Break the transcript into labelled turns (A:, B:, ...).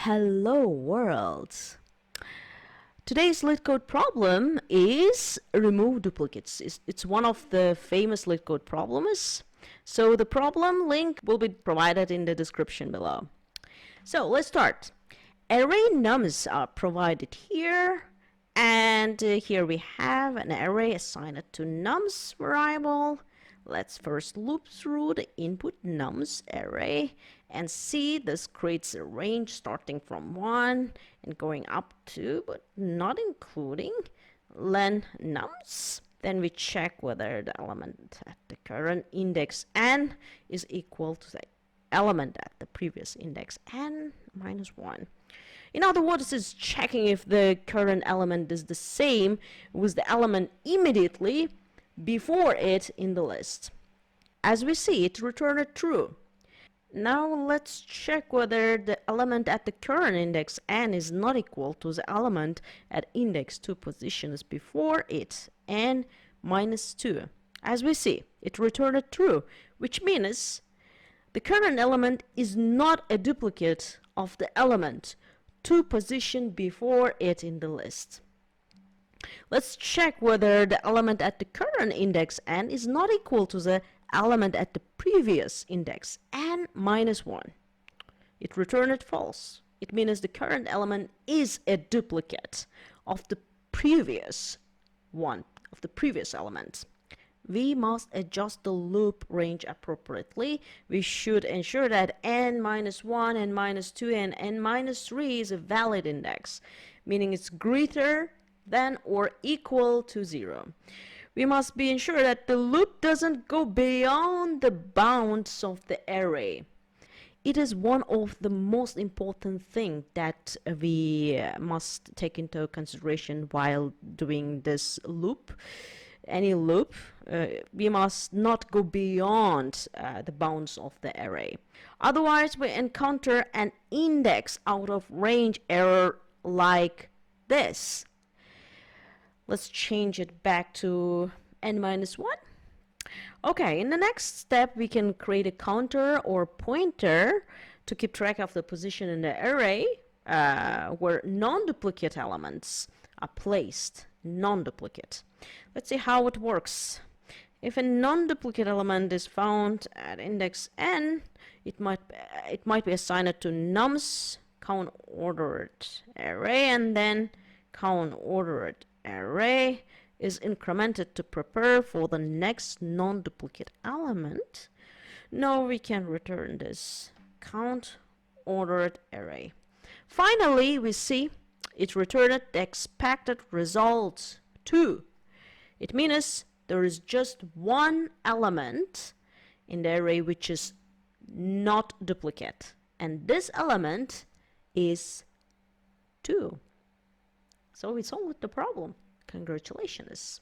A: Hello world! Today's LeetCode problem is remove duplicates. It's one of the famous LeetCode problems. So the problem link will be provided in the description below. So let's start. Array nums are provided here, and here we have an array assigned to nums variable. Let's first loop through the input nums array and see this creates a range starting from 1 and going up to, but not including, len nums. Then we check whether the element at the current index n is equal to the element at the previous index n minus 1. In other words, it's checking if the current element is the same with the element immediately before it in the list. As we see, it returned true. Now let's check whether the element at the current index n is not equal to the element at index 2 positions before it, n minus 2. As we see, it returned true, which means the current element is not a duplicate of the element 2 position before it in the list. Let's check whether the element at the current index n is not equal to the element at the previous index n minus 1. It returned false. It means the current element is a duplicate of the previous one, of the previous element. We must adjust the loop range appropriately. We should ensure that n minus 1, n minus 2, and n minus 3 is a valid index, meaning it's greater than or equal to 0. We must be ensured that the loop doesn't go beyond the bounds of the array. It is one of the most important things that we must take into consideration while doing this loop. Any loop, we must not go beyond the bounds of the array. Otherwise, we encounter an index out of range error like this. Let's change it back to n minus 1. Okay, in the next step, we can create a counter or pointer to keep track of the position in the array where non-duplicate elements are placed. Non-duplicate. Let's see how it works. If a non-duplicate element is found at index n, it might be assigned to nums count ordered array, and then count ordered array is incremented to prepare for the next non-duplicate element. Now we can return this count ordered array. Finally, we see it returned the expected result 2. It means there is just one element in the array which is not duplicate, and this element is 2. So we solved the problem. Congratulations.